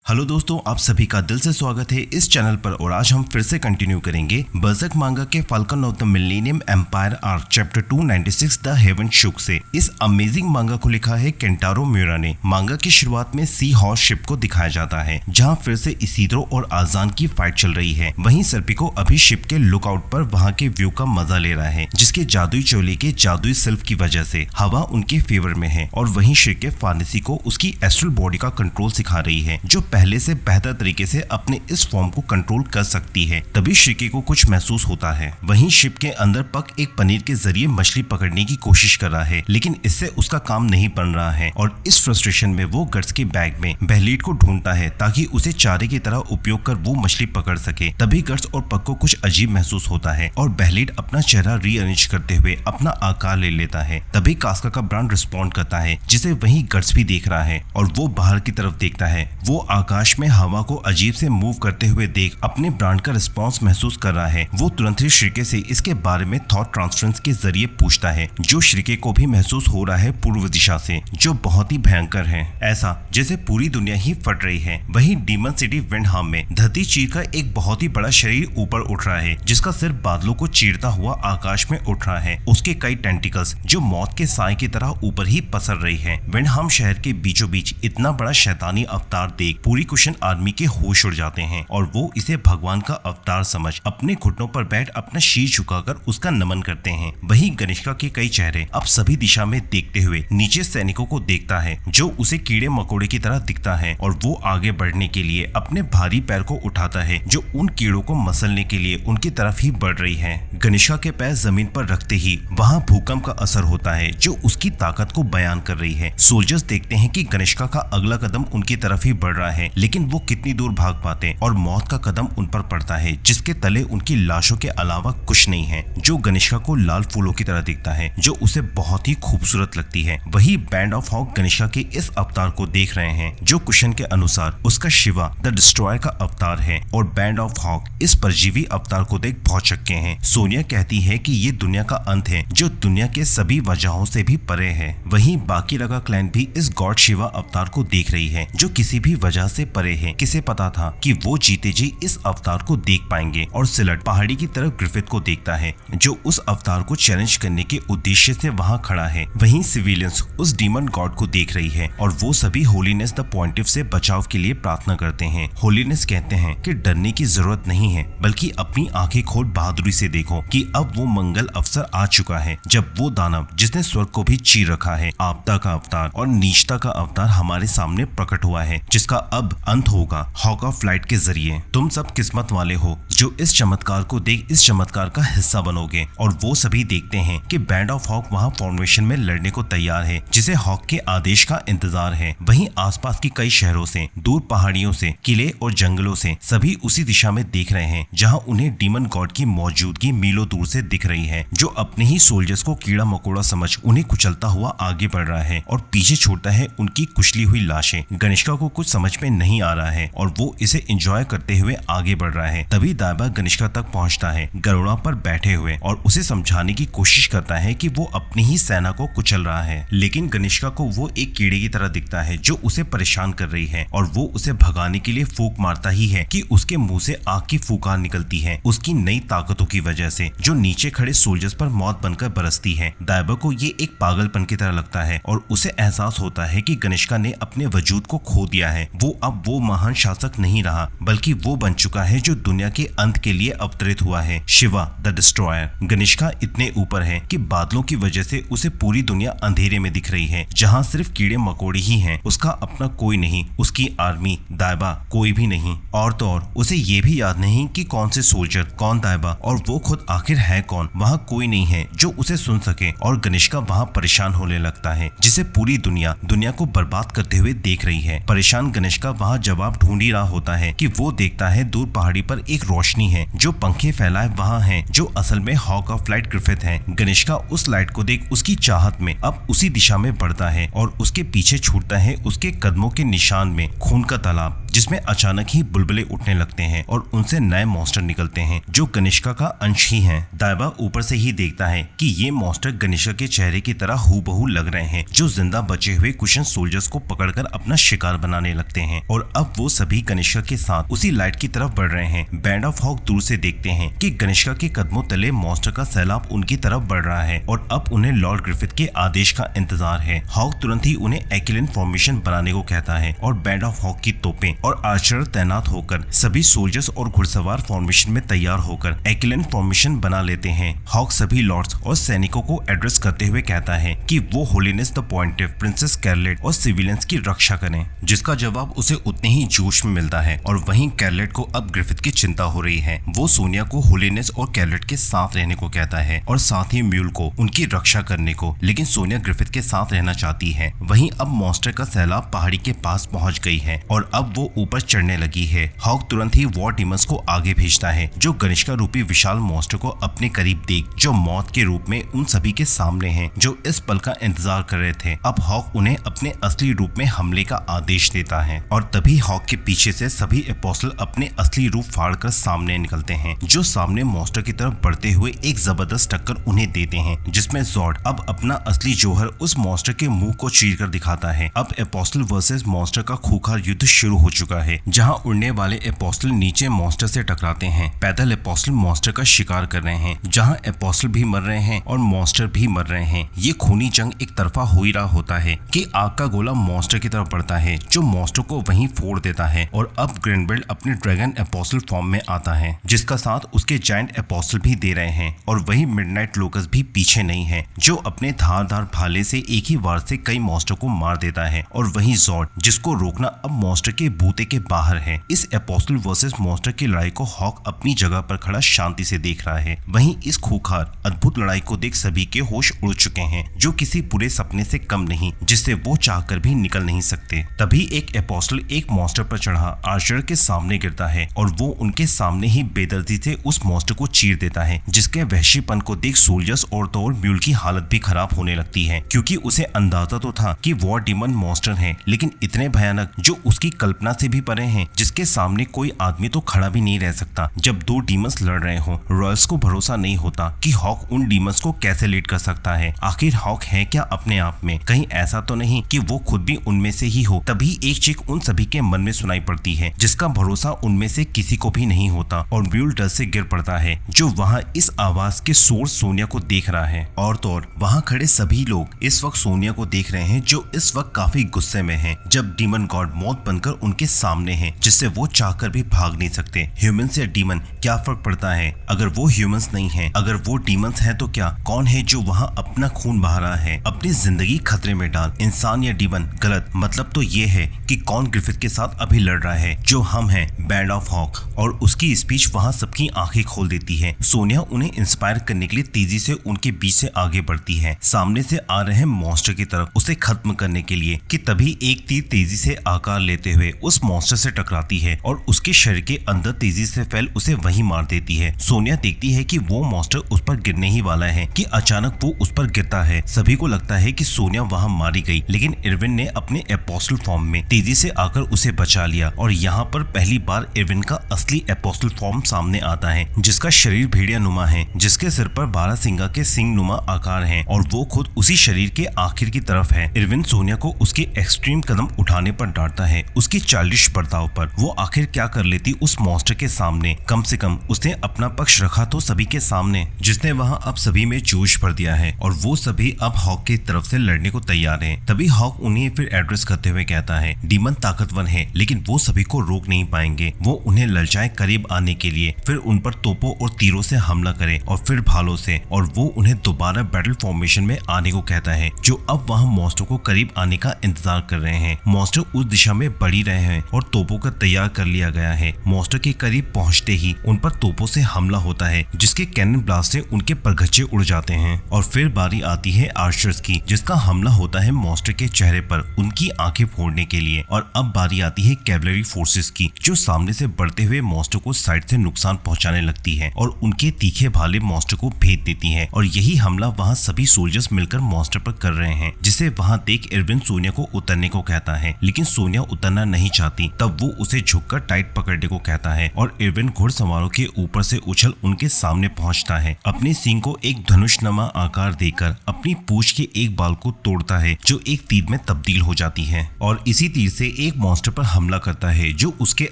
Hello दोस्तों, आप सभी का दिल से स्वागत है इस चैनल पर। और आज हम फिर से कंटिन्यू करेंगे बर्ज़र्क मांगा के Falcon of the Millennium Empire arc chapter 296 the heaven shook से। इस अमेजिंग मांगा को लिखा है केंटारो म्यूरा ने। मांगा की शुरुआत में सी हॉर्स शिप को दिखाया जाता है, जहां फिर से इसीद्रो और आजान की फाइट चल रही है। वहीं सर्पिको अभी शिप के लुकआउट पर वहां के व्यू का मजा ले रहा है, जिसके जादुई चोले के जादुई सेल्फ की वजह से हवा उनके फेवर में है। और वहीं शिरके फार्नेसी को उसकी एस्ट्रल बॉडी का कंट्रोल सिखा रही है, जो पहले से बेहतर तरीके से अपने इस फॉर्म को कंट्रोल कर सकती है। तभी शिरके को कुछ महसूस होता है। वहीं शिप के अंदर पक एक पनीर के जरिए मछली पकड़ने की कोशिश कर रहा है, लेकिन इससे उसका काम नहीं बन रहा है। और इस फ्रस्ट्रेशन में वो गट्स के बैग में बहलीट को ढूंढता है, ताकि उसे चारे की तरह उपयोग कर वो मछली पकड़ सके। तभी गट्स और पक को कुछ अजीब महसूस होता है और बहलीट अपना चेहरा रीअरेंज करते हुए अपना आकार ले लेता है। तभी कास्का का ब्रांड रिस्पॉन्ड करता है, जिसे वही गट्स भी देख रहा है और वो बाहर की तरफ देखता है। वो आकाश में हवा को अजीब से मूव करते हुए देख अपने ब्रांड का रिस्पांस महसूस कर रहा है। वो तुरंत ही श्रिके से इसके बारे में थॉट ट्रांसफरेंस के जरिए पूछता है, जो श्रिके को भी महसूस हो रहा है पूर्व दिशा से, जो बहुत ही भयंकर है, ऐसा जैसे पूरी दुनिया ही फट रही है। वहीं डीमन सिटी विंडहाम में धरती चीर का एक बहुत ही बड़ा शरीर ऊपर उठ रहा है, जिसका सिर बादलों को चीरता हुआ आकाश में उठ रहा है। उसके कई टेंटिकल्स जो मौत के साए की तरह ऊपर ही पसर रही है। विंडहाम शहर के बीचों बीच इतना बड़ा शैतानी अवतार देख पूरी कुशन आर्मी के होश उड़ जाते हैं और वो इसे भगवान का अवतार समझ अपने घुटनों पर बैठ अपना शीश झुकाकर उसका नमन करते हैं। वहीं गनिष्का के कई चेहरे अब सभी दिशा में देखते हुए नीचे सैनिकों को देखता है, जो उसे कीड़े मकोड़े की तरह दिखता है। और वो आगे बढ़ने के लिए अपने भारी पैर को उठाता है, जो उन कीड़ों को मसलने के लिए उनकी तरफ ही बढ़ रही है। गनिष्का के पैर जमीन पर रखते ही वहाँ भूकंप का असर होता है, जो उसकी ताकत को बयान कर रही है। सोल्जर्स देखते हैं कि गनिष्का का अगला कदम उनकी तरफ ही बढ़ रहा है, लेकिन वो कितनी दूर भाग पाते और मौत का कदम उन पर पड़ता है, जिसके तले उनकी लाशों के अलावा कुछ नहीं है। जो गनिष्का को लाल फूलों की तरह दिखता है, जो उसे बहुत ही खूबसूरत लगती है। वही बैंड ऑफ हॉक गनिष्का के इस अवतार को देख रहे हैं, जो कुशन के अनुसार उसका शिवा द डिस्ट्रॉयर का अवतार है। और बैंड ऑफ हॉक इस परजीवी अवतार को देख बहुत चक्के हैं। सोनिया कहती है कि ये दुनिया का अंत है, जो दुनिया के सभी वजहों से भी परे है। वहीं बाकी रगा क्लैन भी इस गॉड शिवा अवतार को देख रही है, जो किसी भी वजह से परे है। किसे पता था कि वो जीते जी इस अवतार को देख पाएंगे। और सिलट पहाड़ी की तरफ ग्रिफिथ को देखता है, जो उस अवतार को चैलेंज करने के उद्देश्य से वहां खड़ा है। वहीं सिविलियंस उस डीमन गॉड को देख रही है और वो सभी होलीनेस द पॉइंटिफ से बचाव के लिए प्रार्थना करते हैं। होलीनेस कहते हैं कि डरने की जरूरत नहीं है, बल्कि अपनी आंखें खोल बहादुरी से देखो कि अब वो मंगल अवसर आ चुका है, जब वो दानव जिसने स्वर्ग को भी चीर रखा है, आपदा का अवतार और नीचता का अवतार हमारे सामने प्रकट हुआ है, जिसका अब अंत होगा हॉक ऑफ लाइट के जरिए। तुम सब किस्मत वाले हो जो इस चमत्कार को देख इस चमत्कार का हिस्सा बनोगे। और वो सभी देखते हैं कि बैंड ऑफ हॉक वहां फॉर्मेशन में लड़ने को तैयार है, जिसे हॉक के आदेश का इंतजार है। वहीं आसपास की कई शहरों से, दूर पहाड़ियों से, किले और जंगलों से सभी उसी दिशा में देख रहे हैं, जहां उन्हें डीमन गॉड की मौजूदगी मीलों दूर से दिख रही है, जो अपने ही सोल्जर्स को कीड़ा मकोड़ा समझ उन्हें कुचलता हुआ आगे बढ़ रहा है और पीछे छोड़ता है उनकी कुचली हुई लाशें। गनिष्का को कुछ समझ में नहीं आ रहा है और वो इसे एंजॉय करते हुए आगे बढ़ रहा है। तभी दाइबा गनिष्का तक पहुंचता है, गरुड़ा पर बैठे हुए, और उसे समझाने की कोशिश करता है कि वो अपनी ही सेना को कुचल रहा है। लेकिन गनिष्का को वो एक कीड़े की तरह दिखता है, जो उसे परेशान कर रही है। और वो उसे भगाने के लिए फूंक मारता ही है कि उसके मुंह से आग की फुकार निकलती है, उसकी नई ताकतों की वजह से, जो नीचे खड़े सोल्जर्स पर मौत बनकर बरसती है। दाइबा को ये एक पागलपन की तरह लगता है और उसे एहसास होता है कि गनिष्का ने अपने वजूद को खो दिया है। वो अब वो महान शासक नहीं रहा, बल्कि वो बन चुका है जो दुनिया के अंत के लिए अवतरित हुआ है, शिवा द डिस्ट्रॉयर। गनिष्का इतने ऊपर है कि बादलों की वजह से उसे पूरी दुनिया अंधेरे में दिख रही है, जहाँ सिर्फ कीड़े मकोड़े ही हैं। उसका अपना कोई नहीं, उसकी आर्मी दाइबा कोई भी नहीं। और तो और उसे ये भी याद नहीं कि कौन से सोल्जर, कौन दाइबा और वो खुद आखिर है कौन। वहाँ कोई नहीं है जो उसे सुन सके। और गनिष्का वहाँ परेशान होने लगता है, जिसे पूरी दुनिया को बर्बाद करते हुए देख रही है। परेशान गनिष्का वहाँ जवाब ढूंढ ही रहा होता है कि वो देखता है दूर पहाड़ी पर एक रोशनी है, जो पंखे फैलाए वहाँ है, जो असल में हॉक ऑफ लाइट ग्रिफिथ है। गनिष्का उस लाइट को देख उसकी चाहत में अब उसी दिशा में बढ़ता है और उसके पीछे छूटता है उसके कदमों के निशान में खून का तालाब। जिसमें अचानक ही बुलबुले उठने लगते हैं और उनसे नए मॉन्स्टर निकलते हैं जो गनिष्का का अंश ही हैं। दाइबा ऊपर से ही देखता है कि ये मॉन्स्टर गनिष्का के चेहरे की तरह हूबहू लग रहे हैं, जो जिंदा बचे हुए कुशन सोल्जर्स को पकड़कर अपना शिकार बनाने लगते हैं और अब वो सभी गनिष्का के साथ उसी लाइट की तरफ बढ़ रहे हैं। बैंड ऑफ हॉक दूर से देखते हैं कि गनिष्का के कदमों तले मॉन्स्टर का सैलाब उनकी तरफ बढ़ रहा है और अब उन्हें लॉर्ड ग्रिफिथ के आदेश का इंतजार है। हॉक तुरंत ही उन्हें एक्लिन फॉर्मेशन बनाने को कहता है और बैंड ऑफ हॉक की तोपें और आर्चर तैनात होकर सभी सोल्जर्स और घुड़सवार फॉर्मेशन में तैयार होकर एक्लिन फॉर्मेशन बना लेते हैं। हॉक सभी लॉर्ड्स और सैनिकों को एड्रेस करते हुए कहता है कि वो होलीनेस द पॉइंटिव प्रिंसेस कैरलेट और सिविलियंस की रक्षा करें, जिसका जवाब उसे उतने ही जोश में मिलता है। और वहीं कैरलेट को अब ग्रिफिथ की चिंता हो रही है। वो सोनिया को होलीनेस और कैरलेट के साथ रहने को कहता है और साथ ही म्यूल को उनकी रक्षा करने को, लेकिन सोनिया ग्रिफिथ के साथ रहना चाहती है। वहीं अब मॉन्स्टर का सैलाब पहाड़ी के पास पहुंच गई है और अब वो ऊपर चढ़ने लगी है। हॉक तुरंत ही वॉर डीमंस को आगे भेजता है जो गनिष्का रूपी विशाल मॉन्स्टर को अपने करीब देख जो मौत के रूप में उन सभी के सामने हैं जो इस पल का इंतजार कर रहे थे। अब हॉक उन्हें अपने असली रूप में हमले का आदेश देता है और तभी हॉक के पीछे से सभी एपोस्टल अपने असली रूप फाड़कर सामने निकलते हैं, जो सामने मॉन्स्टर की तरफ बढ़ते हुए एक जबरदस्त टक्कर उन्हें देते हैं, जिसमें जॉर्ड अब अपना असली जोहर उस मॉन्स्टर के मुंह को चीरकर दिखाता है। अब एपोस्टल वर्सेस मॉन्स्टर का खूंखार युद्ध शुरू हो चुका है, जहां उड़ने वाले एपोस्टल नीचे मॉन्स्टर से टकराते हैं। पैदल एपोस्टल मॉन्स्टर का शिकार कर रहे हैं, जहां एपोस्टल भी मर रहे हैं और मॉन्स्टर भी मर रहे हैं। ये खूनी जंग एक तरफा हो ही रहा होता है कि आग का गोला मॉन्स्टर की तरफ बढ़ता है जो मॉन्स्टर को वहीं फोड़ देता है और अब ग्रेनबेल्ट अपने ड्रैगन एपोस्टल फॉर्म में आता है, जिसका साथ उसके जायंट एपोस्टल भी दे रहे हैं। और वही मिडनाइट लोकस भी पीछे नहीं है, जो अपने धारदार भाले से एक ही वार से कई मॉन्स्टर को मार देता है। और वही जॉर्ड, जिसको रोकना अब मॉन्स्टर के बूते के बाहर है। इस एपोस्टल वर्सेस मॉन्स्टर की लड़ाई को हॉक अपनी जगह पर खड़ा शांति से देख रहा है। वहीं इस खूंखार अद्भुत लड़ाई को देख सभी के होश उड़ चुके हैं, जो किसी बुरे सपने से कम नहीं, जिससे वो चाहकर भी निकल नहीं सकते। तभी एक एपोस्टल एक मॉन्स्टर पर चढ़ा आर्चर के सामने गिरता है और वो उनके सामने ही बेदर्दी से उस मॉन्स्टर को चीर देता है, जिसके वहशीपन को देख सोल्जर्स और तो और म्यूल की हालत भी खराब होने लगती है, क्योंकि उसे अंदाजा तो था कि वॉर डीमन मॉन्स्टर है, लेकिन इतने भयानक जो उसकी कल्पना से भी परे हैं, जिसके सामने कोई आदमी तो खड़ा भी नहीं रह सकता। जब दो डीमंस लड़ रहे हो, रॉयल्स को भरोसा नहीं होता कि हॉक उन डीमंस को कैसे लीड कर सकता है। आखिर हॉक है क्या अपने आप में, कहीं ऐसा तो नहीं कि वो खुद भी उनमें से ही हो। तभी एक चीख उन सभी के मन में सुनाई पड़ती है, जिसका भरोसा उनमें से किसी को भी नहीं होता और म्यूल डर से गिर पड़ता है, जो वहाँ इस आवाज के सोर्स सोनिया को देख रहा है। और तो और वहाँ खड़े सभी लोग इस वक्त सोनिया को देख रहे हैं, जो इस वक्त काफी गुस्से में है, जब डीमन गॉड मौत बनकर उनके सामने है, जिससे वो चाहकर भी भाग नहीं सकते। ह्यूमंस या डीमन क्या फर्क पड़ता है, अगर वो ह्यूमंस नहीं है, अगर वो डीमंस है तो क्या, कौन है जो वहाँ अपना खून बहा रहा है, अपनी जिंदगी खतरे में डाल, इंसान या डीमन। गलत मतलब तो ये है कि कौन ग्रिफिथ के साथ अभी लड़ रहा है, जो हम हैं बैंड ऑफ हॉक। और उसकी स्पीच वहाँ सबकी आंखें खोल देती है। सोनिया उन्हें इंस्पायर करने के लिए तेजी से उनके बीच से आगे बढ़ती है, सामने से आ रहे मॉन्स्टर की तरफ उसे खत्म करने के लिए, कि तभी एक तीर तेजी से आकार लेते हुए उस मॉन्स्टर से टकराती है और उसके शरीर के अंदर तेजी से फैल उसे वहीं मार देती है। सोनिया देखती है कि वो मॉन्स्टर उस पर गिरने ही वाला है कि अचानक वो उस पर गिरता है। सभी को लगता है कि सोनिया वहाँ मारी गई, लेकिन इरविन ने अपने एपोस्टल फॉर्म में तेजी से आकर उसे बचा लिया और यहाँ पर पहली बार इरविन का असली एपोस्टल फॉर्म सामने आता है, जिसका शरीर भेड़िया नुमा है, जिसके सिर पर 12 सिंगा के सिंग नुमा आकार है और वो खुद उसी शरीर के आखिर की तरफ है। इरविन सोनिया को उसके एक्सट्रीम कदम उठाने पर डांटता है, उसकी चाइल्डिश बर्ताव पर। वो आखिर क्या कर लेती उस मॉन्स्टर के सामने, कम से कम उसने अपना पक्ष रखा तो सभी के सामने, जिसने वहाँ अब सभी में जोश भर दिया है और वो सभी अब हॉक की तरफ से लड़ने को तैयार हैं। तभी हॉक उन्हें फिर एड्रेस करते हुए कहता है, डीमन ताकतवर है, लेकिन वो सभी को रोक नहीं पाएंगे। वो उन्हें ललचाए करीब आने के लिए, फिर उन पर तोपों और तीरों से हमला करे और फिर भालों से, और वो उन्हें दोबारा बैटल फॉर्मेशन में आने को कहता है, जो अब वहाँ मॉन्स्टर को करीब आने का इंतजार कर रहे हैं। मॉन्स्टर उस दिशा में बढ़ ही रहे हैं और तोपों का तैयार कर लिया गया है। मॉन्स्टर के करीब पहुंचते ही उन पर तोपों से हमला होता है, जिसके कैनन ब्लास्ट से उनके परगच्चे उड़ जाते हैं। और फिर बारी आती है आर्चर्स की, जिसका हमला होता है मॉन्स्टर के चेहरे पर उनकी आंखें फोड़ने के लिए। और अब बारी आती है कैवलरी फोर्सेस की, जो सामने से बढ़ते हुए मॉन्स्टर को साइड से नुकसान पहुंचाने लगती है और उनके तीखे भाले मॉन्स्टर को भेद देती है। और यही हमला वहाँ सभी सोल्जर्स मिलकर मॉन्स्टर पर कर रहे हैं, जिसे वहाँ देख इरविन सोनिया को उतरने को कहता है, लेकिन सोनिया उतरना नहीं चाहती तब वो उसे झुककर टाइट पकड़ने को कहता है और इरविन घुड़सवारों के ऊपर से उछल उनके सामने पहुंचता है। अपने सींग को एक धनुषनुमा आकार देकर अपनी पूंछ के एक बाल को तोड़ता है जो एक तीर में तब्दील हो जाती है और इसी तीर से एक मॉन्स्टर पर हमला करता है जो उसके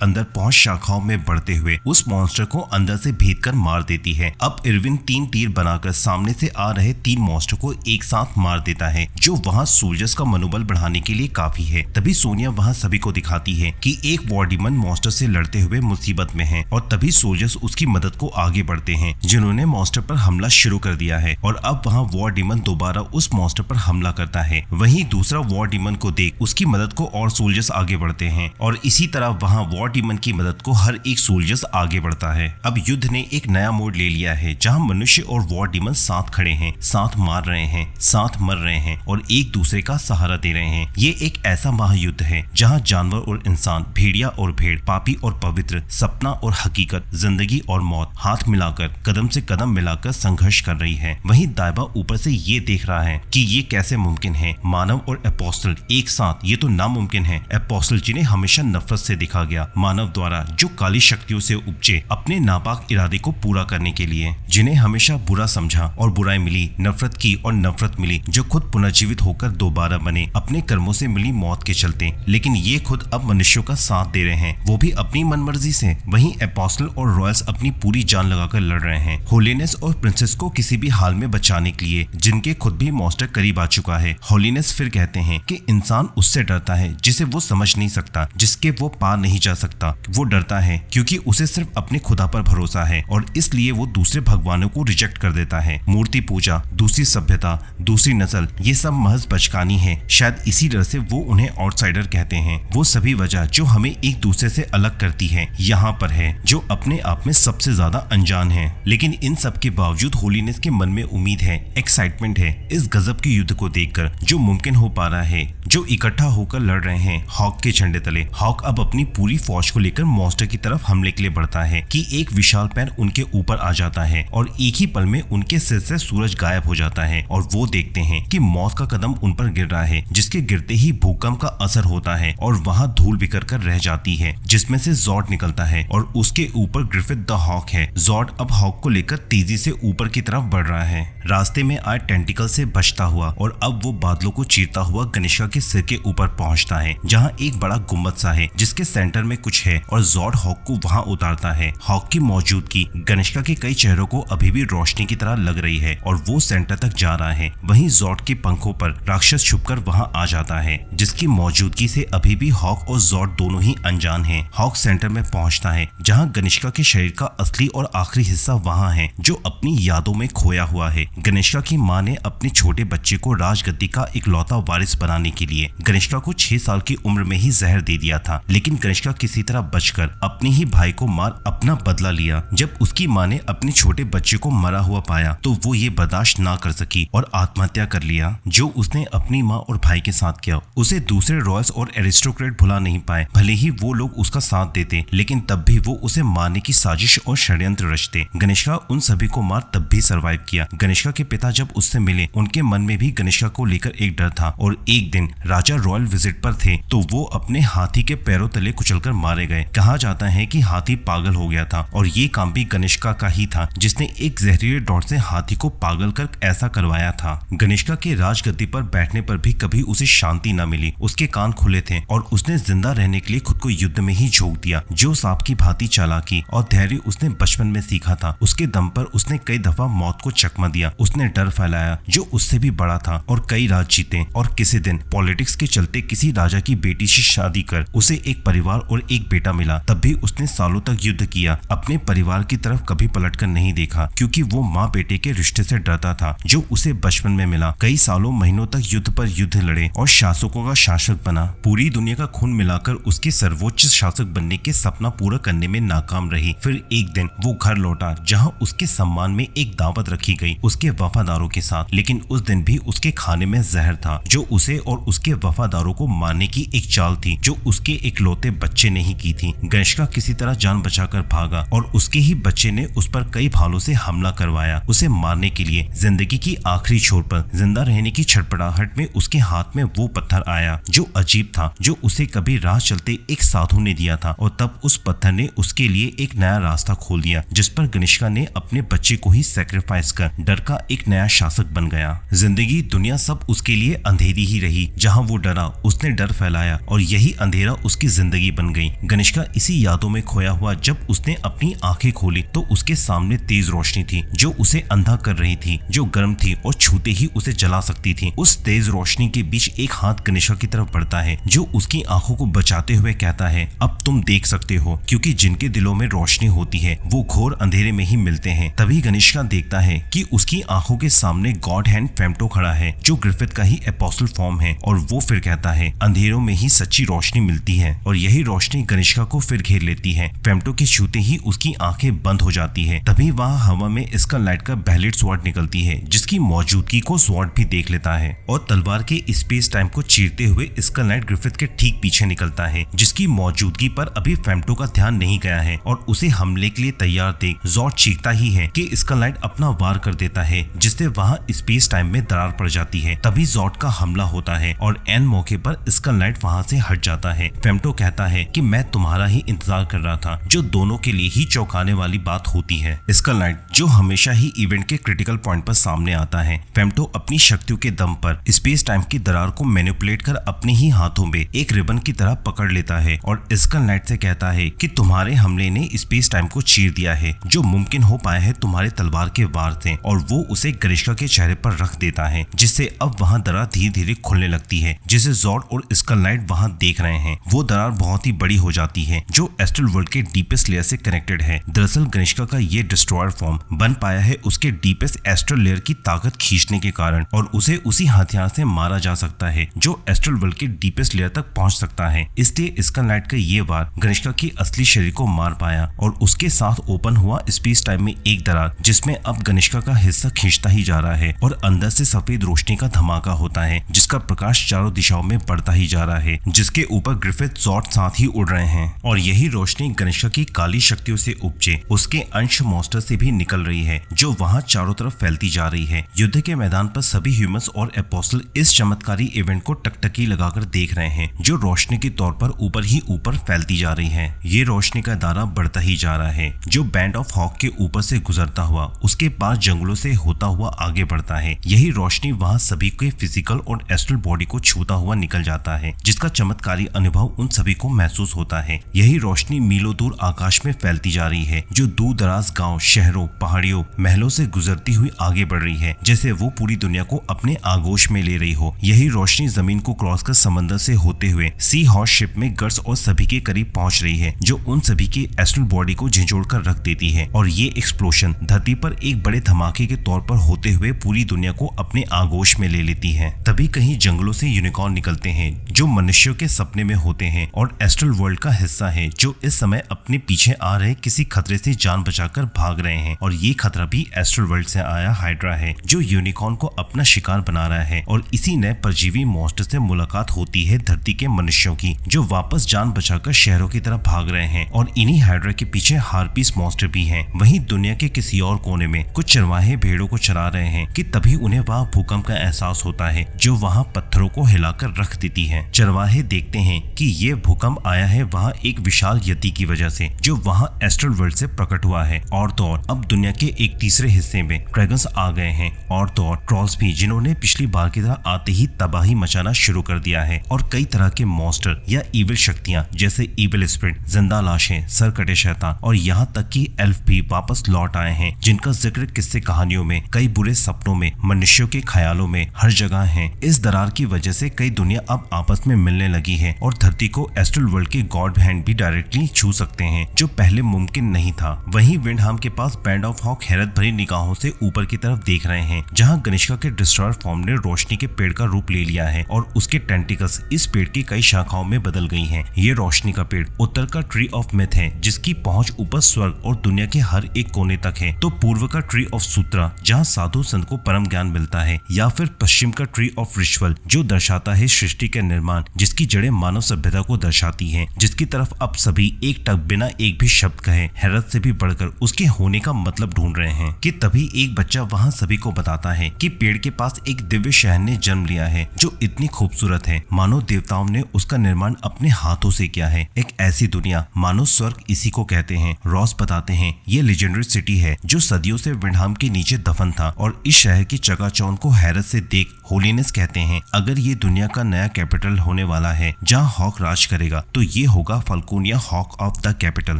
अंदर पहुंच शाखाओं में बढ़ते हुए उस मॉन्स्टर को अंदर से भेद कर मार देती है। अब इरविन 3 तीर बनाकर सामने से आ रहे 3 मॉन्स्टर को एक साथ मार देता है जो वहाँ सोल्जर्स का मनोबल बढ़ाने के लिए काफी है। तभी सोनिया वहाँ सभी को दिखाती है कि एक वॉर डीमन मॉन्स्टर से लड़ते हुए मुसीबत में है और तभी सोल्जर्स उसकी मदद को आगे बढ़ते हैं जिन्होंने मॉन्स्टर पर हमला शुरू कर दिया है और अब वहाँ वॉर डीमन दोबारा उस मॉन्स्टर पर हमला करता है। वहीं दूसरा वॉर डीमन को देख उसकी मदद को और सोल्जर्स आगे बढ़ते हैं और इसी तरह वहाँ वॉर डीमन की मदद को हर एक सोल्जर्स आगे बढ़ता है। अब युद्ध ने एक नया मोड़ ले लिया है जहाँ मनुष्य और वॉर डीमन साथ खड़े हैं, साथ मार रहे हैं, साथ मर रहे हैं और एक दूसरे का सहारा दे रहे हैं। ये एक ऐसा महायुद्ध है जहाँ जानवर और इंसान, भेड़िया और भेड़, पापी और पवित्र, सपना और हकीकत, जिंदगी और मौत हाथ मिलाकर कदम से कदम मिलाकर संघर्ष कर रही है। वहीं दाइबा ऊपर से ये देख रहा है कि ये कैसे मुमकिन है, मानव और एपोस्टल एक साथ, ये तो नामुमकिन है। एपोस्टल जिन्हें हमेशा नफरत से देखा गया, मानव द्वारा जो काली शक्तियों से उपजे अपने नापाक इरादे को पूरा करने के लिए, जिन्हें हमेशा बुरा समझा और बुराई मिली, नफरत की और नफरत मिली, जो खुद पुनर्जीवित होकर दोबारा बने अपने कर्मों से मिली मौत के चलते, लेकिन ये खुद अब मनुष्यों का साथ दे रहे हैं, वो भी अपनी मनमर्जी से। वहीं एपोस्टल और रॉयल्स अपनी पूरी जान लगाकर लड़ रहे हैं होलीनेस और प्रिंसेस को किसी भी हाल में बचाने के लिए, जिनके खुद भी मॉन्स्टर करीब आ चुका है। होलीनेस फिर कहते हैं कि इंसान उससे डरता है जिसे वो समझ नहीं सकता, जिसके वो पार नहीं जा सकता। वो डरता है क्योंकि उसे सिर्फ अपने खुदा पर भरोसा है और इसलिए वो दूसरे भगवानों को रिजेक्ट कर देता है। मूर्ति पूजा, दूसरी सभ्यता, दूसरी नस्ल, ये सब महज बचकानी है। शायद इसी डर से वो उन्हें आउटसाइडर कहते हैं। वो सभी वजह जो हमें एक दूसरे से अलग करती है यहाँ पर है, जो अपने आप में सबसे ज्यादा अनजान है। लेकिन इन सब के बावजूद होलीनेस के मन में उम्मीद है, एक्साइटमेंट है इस गजब के युद्ध को देखकर जो मुमकिन हो पा रहा है, जो इकट्ठा होकर लड़ रहे हैं हॉक के झंडे तले। हॉक अब अपनी पूरी फौज को लेकर मॉन्स्टर की तरफ हमले के लिए बढ़ता है कि एक विशाल पैर उनके ऊपर आ जाता है और एक ही पल में उनके सिर से सूरज गायब हो जाता है और वो देखते हैं कि मौत का कदम उन पर गिर रहा है, जिसके गिरते ही भूकंप का असर होता है और वहाँ धूल बिखर कर रह जाती है, जिसमें से जॉर्ड निकलता है और उसके ऊपर ग्रिफिथ द हॉक है। जॉर्ड अब हॉक को लेकर तेजी से ऊपर की तरफ बढ़ रहा है, रास्ते में आए टेंटिकल से बचता हुआ और अब वो बादलों को चीरता हुआ गनिष्का के सिर के ऊपर पहुंचता है जहां एक बड़ा गुम्बद सा है जिसके सेंटर में कुछ है और जॉर्ड हॉक को वहां उतारता है। हॉक की मौजूदगी गनिष्का के कई चेहरों को अभी भी रोशनी की तरह लग रही है और वो सेंटर तक जा रहा है। वहीं जॉर्ड के पंखों पर राक्षस छुपकर वहां आ जाता है जिसकी मौजूदगी से अभी भी हॉक और जॉर्ड दोनों ही अनजान हैं। हॉक सेंटर में पहुंचता है जहां गनिष्का के शरीर का असली और आखिरी हिस्सा वहां है जो अपनी यादों में खोया हुआ है। गनिष्का की मां ने अपने छोटे बच्चे को राजगद्दी का इकलौता वारिस बनाने के लिए गनिष्का को 6 साल की उम्र में ही जहर दे दिया था, लेकिन गनिष्का किसी तरह बचकर अपने ही भाई को मार अपना बदला लिया। जब उसकी मां ने अपने छोटे बच्चे को मरा हुआ पाया तो वो ये बर्दाश्त ना कर सकी और आत्महत्या कर लिया। जो उसने अपनी मां और भाई के साथ किया उसे दूसरे रॉयल्स और एरिस्टोक्रेट भुला नहीं पाए। भले ही वो लोग उसका साथ देते, लेकिन तब भी वो उसे मारने की साजिश और षड्यंत्र रचते। गनिष्का उन सभी को मार तब भी सरवाइव किया। गनिष्का के पिता जब उससे मिले उनके मन में भी गनिष्का को लेकर एक डर था और एक दिन राजा रॉयल विजिट पर थे तो वो अपने हाथी के पैरों तले कुचलकर मारे गए। कहा जाता है कि हाथी पागल हो गया था और ये काम भी गनिष्का का ही था जिसने एक जहरीले डॉट से हाथी को पागल कर ऐसा करवाया था। गनिष्का के राजगद्दी पर बैठने पर भी कभी उसे शांति न मिली। उसके कान खुले थे और उसने जिंदा रहने के लिए खुद को युद्ध में ही झोंक दिया। जो सांप की भांति चालाकी और धैर्य उसने बचपन में सीखा था, उसके दम पर उसने कई दफा मौत को चकमा दिया। उसने डर फैलाया जो उससे भी बड़ा था और कई राज जीते और किसी दिन पॉलिटिक्स के चलते किसी राजा की बेटी से शादी कर उसे एक परिवार और एक बेटा मिला। तब भी उसने सालों तक युद्ध किया, अपने परिवार की तरफ कभी पलटकर नहीं देखा क्योंकि वो माँ बेटे के रिश्ते से डरता था जो उसे बचपन में मिला। कई सालों महीनों तक युद्ध पर युद्ध लड़े और शासकों का शासक बना। पूरी दुनिया का खून मिलाकर उसके सर्वोच्च शासक बनने के सपना पूरा करने में नाकाम रही। फिर एक दिन वो घर लौटा जहाँ उसके सम्मान में एक दावत रखी गई उसके वफादारों के साथ, लेकिन उस दिन भी उसके खाने में जहर था जो उसे और उसके वफादारों को मारने की एक चाल थी जो उसके इकलौते बच्चे ने ही की थी। गनिष्का किसी तरह जान बचाकर भागा और उसके ही बच्चे ने उस पर कई भालों से हमला करवाया उसे मारने के लिए। जिंदगी की आखिरी छोर पर जिंदा रहने की छटपटाहट में उसके हाथ में वो पत्थर आया जो अजीब था, जो उसे उसे कभी राह चलते एक साधु ने दिया था और तब उस पत्थर ने उसके लिए एक नया रास्ता खोल दिया, जिस पर गनिष्का ने अपने बच्चे को ही सैक्रिफाइस कर डर का एक नया शासक बन गया। जिंदगी दुनिया सब उसके लिए अंधेरी ही रही। जहाँ वो डरा उसने डर फैलाया और यही अंधेरा उसकी जिंदगी बन गई। गनिष्का इसी यादों में खोया हुआ जब उसने अपनी आंखें खोली तो उसके सामने तेज रोशनी थी जो उसे अंधा कर रही थी, जो गर्म थी और छूते ही उसे जला सकती थी। उस तेज रोशनी के बीच एक हाथ गनिष्का की तरफ बढ़ता है जो उसकी आंखों को बचाते हुए कहता है, अब तुम देख सकते हो, क्योंकि जिनके दिलों में रोशनी होती है वो घोर अंधेरे में ही मिलते हैं। तभी गनिष्का देखता है कि उसकी आंखों के सामने गॉड हैंड फेम्टो खड़ा है जो ग्रिफिथ का ही एपोस्टल फॉर्म है और वो फिर कहता है, अंधेरों में ही सच्ची रोशनी मिलती है। और यही रोशनी गनिष्का को फिर घेर लेती है। फेम्टो के छूते ही उसकी आंखें बंद हो जाती है। तभी वहाँ हवा में स्कलनाइट का बेलेट स्वॉर्ड निकलती है जिसकी मौजूदगी को स्वॉर्ड भी देख लेता है और तलवार के स्पेस टाइम को चीरते हुए स्कलनाइट ग्रिफिथ के ठीक पीछे निकलता है, जिसकी मौजूदगी पर अभी फेम्टो का ध्यान नहीं गया है और उसे हमले के लिए तैयार देख जॉर्ड चीखता ही है कि स्कलनाइट अपना वार कर देता है, जिससे वहाँ स्पेस टाइम में दरार पड़ जाती है। तभी जॉर्ड का हमला होता है और एन मौके पर स्कलनाइट वहाँ से हट जाता है। फेम्टो कहता है कि मैं तुम्हारा ही इंतजार कर रहा था, जो दोनों के लिए ही चौंकाने वाली बात होती है। स्कलनाइट जो हमेशा ही इवेंट के क्रिटिकल पॉइंट पर सामने आता है। फेम्टो अपनी शक्तियों के दम पर स्पेस टाइम की दरार को मैनिपुलेट कर अपने ही हाथों में एक रिबन की तरह पकड़ लेता है और स्कलनाइट से कहता है कि तुम्हारे हमले ने स्पेस टाइम को चीर दिया है, जो मुमकिन हो पाया है तुम्हारे तलवार के वार से। और वो उसे गनिष्का के चेहरे पर रख देता है, जिससे अब वहाँ दरार धीरे धीरे खुलने लगती है, जिसे जॉर्ड और स्कलनाइट वहाँ देख रहे हैं। वो दरार बहुत ही बड़ी हो जाती है जो एस्ट्रल वर्ल्ड के डीपेस्ट लेयर से कनेक्टेड है। दरअसल गनिष्का का ये डिस्ट्रॉयर फॉर्म बन पाया है उसके डीपेस्ट एस्ट्रल लेयर की ताकत खींचने के कारण, और उसे उसी हथियार से मारा जा सकता है जो एस्ट्रल वर्ल्ड के डीपेस्ट लेयर तक पहुंच सकता है। इसलिए स्कलनाइट का ये वार गनिष्का की असली शरीर को मार पाया और उसके साथ ओपन हुआ स्पेस टाइम में एक दरार, जिसमें अब गनिष्का का हिस्सा खींचता ही जा रहा है और अंदर से सफेद रोशनी का धमाका होता है, जिसका प्रकाश चारों दिशाओं में बढ़ता ही जा रहा है, जिसके ऊपर ग्रिफिथ जॉर्ड साथ ही उड़ रहे हैं। और यही रोशनी गनिष्का की काली शक्तियों से उपजे उसके अंश मॉन्स्टर से भी निकल रही है, जो वहाँ चारों तरफ फैलती जा रही है। युद्ध के मैदान पर सभी ह्यूमंस और एपोस्टल इस चमत्कारी इवेंट को टकटकी लगाकर देख रहे हैं, जो रोशनी के तौर पर ऊपर ही ऊपर फैलती जा रही है। ये रोशनी का दायरा बढ़ता ही जा रहा है, जो बैंड ऑफ हॉक के ऊपर से गुजरता हुआ उसके पास जंगलों से होता हुआ आगे बढ़ता है। यही रोशनी वहाँ सभी के फिजिकल और एस्ट्रल बॉडी को छूता हुआ निकल जाता है, जिसका चमत्कारी अनुभव उन सभी को महसूस होता है। यही रोशनी मीलों दूर आकाश में फैलती जा रही है, जो दूर दराज गाँव, शहरों, पहाड़ियों, महलों से गुजरती हुई आगे बढ़ रही है, जैसे वो पूरी दुनिया को अपने आगोश में ले रही हो। यही रोशनी जमीन को क्रॉस कर समंदर से होते हुए सी हॉर्स शिप में गर्स और सभी के करीब पहुंच रही है, जो उन सभी के एस्ट्रल बॉडी को झिझोड़ कर रख देती है। और ये एक्सप्लोशन धरती पर एक बड़े धमाके के तौर पर होते हुए पूरी दुनिया को अपने आगोश में ले लेती है। तभी कहीं जंगलों से यूनिकॉर्न निकलते हैं, जो मनुष्यों के सपने में होते हैं और एस्ट्रल वर्ल्ड का हिस्सा है, जो इस समय अपने पीछे आ रहे किसी खतरे से जान बचाकर भाग रहे हैं। और ये खतरा भी एस्ट्रल वर्ल्ड से आया हाइड्रा है, जो यूनिकॉर्न को अपना शिकार बना रहा है। और इसी नए परजीवी मॉन्स्टर से मुलाकात होती है धरती के मनुष्यों की, जो वापस जान बचाकर शहरों की तरफ भाग रहे हैं। और इन्हीं हाइड्रा के पीछे हार्पीस मॉन्स्टर भी हैं। वहीं दुनिया के किसी और कोने में कुछ चरवाहे भेड़ों को चरा रहे हैं कि तभी उन्हें वहाँ भूकंप का एहसास होता है, जो वहाँ पत्थरों को हिलाकर रख देती है। चरवाहे देखते हैं कि ये भूकंप आया है वहाँ एक विशाल यति की वजह से, जो वहाँ एस्ट्रल वर्ल्ड से प्रकट हुआ है। और तो और अब दुनिया के एक तीसरे हिस्से में ड्रैगन्स आ गए हैं, और तो और ट्रॉल्स भी, जिन्होंने पिछली बार की तरह आते ही तबाही मचाना शुरू कर दिया है। और कई तरह के मॉन्स्टर या इविल शक्तियाँ, जैसे इविल स्पिरिट, जिंदा लाशें, सर कटे शैतान और यहाँ तक कि एल्फ भी वापस लौट आए हैं, जिनका जिक्र किस्से कहानियों में, कई बुरे सपनों में, मनुष्यों के ख्यालों में हर जगह है। इस दरार की वजह से कई दुनिया अब आपस में मिलने लगी है और धरती को एस्ट्रल वर्ल्ड के गॉड हैंड भी डायरेक्टली छू सकते हैं, जो पहले मुमकिन नहीं था। वहीं विंडहाम के पास बैंड ऑफ हॉक हैरत भरी निगाहों से ऊपर की तरफ देख रहे हैं, जहां गनिष्का के डिस्ट्रॉयर फॉर्म ने रोशनी के पेड़ का रूप ले लिया है और उसके टेंटिकल्स इस पेड़ की कई शाखाओं में बदल गई हैं। ये रोशनी का पेड़ उत्तर का ट्री ऑफ मिथ है, जिसकी पहुंच ऊपर स्वर्ग और दुनिया के हर एक कोने तक है। तो पूर्व का ट्री ऑफ सूत्रा, जहाँ साधु संत को परम ज्ञान मिलता है, या फिर पश्चिम का ट्री ऑफ रिचुअल, जो दर्शाता है सृष्टि के निर्माण, जिसकी जड़ें मानव सभ्यता को दर्शाती हैं, जिसकी तरफ अब सभी एक टक बिना एक भी शब्द कहे हैरत से भी बढ़कर उसके होने का मतलब ढूंढ रहे हैं। कि तभी एक बच्चा वहाँ सभी को बताता है कि पेड़ के पास एक दिव्य शहर ने जन्म लिया है, जो इतनी खूबसूरत है मानो देवताओं ने उसका निर्माण अपने हाथों से किया है। एक ऐसी दुनिया मानो स्वर्ग इसी को कहते हैं। रॉस बताते हैं ये लेजेंडरी सिटी है जो सदियों से विंडहाम के नीचे दफन था और इस शहर की चकाचौंध को हैरत से देख होलीनेस कहते हैं अगर ये दुनिया का नया कैपिटल होने वाला है जहाँ हॉक राज करेगा तो ये होगा फल्कोनिया हॉक ऑफ द कैपिटल,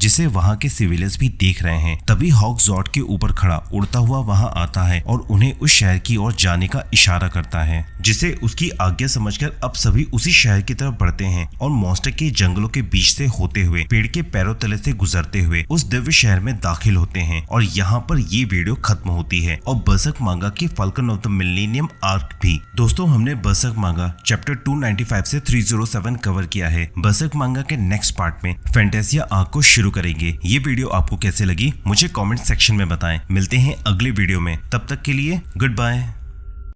जिसे वहाँ के सिविलियंस भी देख रहे हैं। तभी हॉक जॉर्ड के ऊपर खड़ा उड़ता हुआ वहाँ आता है और उन्हें उस शहर की ओर जाने का इशारा करता है, जिसे उसकी आज्ञा समझकर अब सभी उसी शहर की तरफ बढ़ते हैं और मॉन्स्टर के जंगलों के बीच से होते हुए पेड़ के पैरों तले से गुजरते हुए उस दिव्य शहर में दाखिल होते हैं। और यहाँ पर ये वीडियो खत्म होती है और बर्सर्क मांगा की falcon of the millennium arc भी। दोस्तों हमने बर्सर्क मांगा चैप्टर 295 से 307 कवर किया है। बर्सर्क मांगा के नेक्स्ट पार्ट में फैंटेसिया आर्क को शुरू करेंगे। ये वीडियो आपको कैसे लगी मुझे कमेंट सेक्शन में बताएं। मिलते हैं अगले वीडियो में, तब तक के लिए गुड बाय।